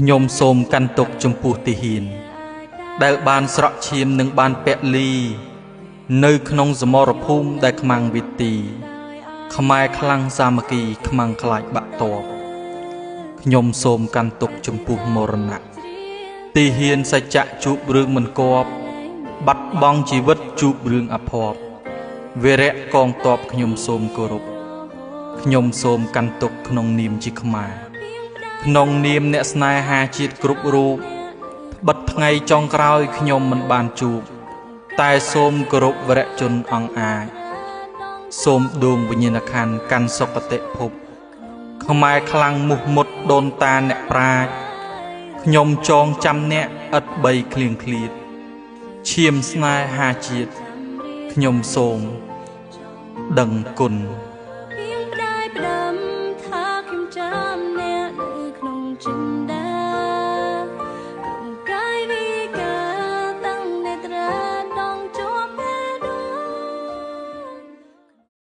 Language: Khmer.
ញោមសូមកាន់ទុកចំពោះទាហានដែលបានស្រក់ឈាមនិងបានពលីនៅក្នុងសមរភូមិដែលខ្មាំងវិទីខ្មែរខ្លាំងសាមគ្គីខ្មាំងខ្លាចបាក់តបខ្ញុំសូមកាន់ទុកចំពោះមរណៈទាហានសច្ចៈជួបរឿងមិនគប់បាត់បង់ជីវិតជួបរឿងអភ័ព្វវរៈកងទ័ពខ្ញុំសូមគោរពខ្ញុំសូមកាន់ទុកក្នុងនាមជាខ្មែរក្នុងនាមអ្នកស្នេហាជាតិគ្រប់រូបបិទថ្ងៃចុងក្រោយខ្ញុំមិនបានជួបតែសូមគោរពវរៈជនអង្គអាចសូមដួងវិញ្ញាណក្ខន្ធកាន់សុគតិភពខ្មែរខ្លាំងមុះមុតដូនតាអ្នកប្រាជ្ញខ្ញុំចងចាំអ្នកឥតបីឃ្លៀងឃ្លាតឈាមស្នេហាជាតិខ្ញុំសូមដឹងគុណ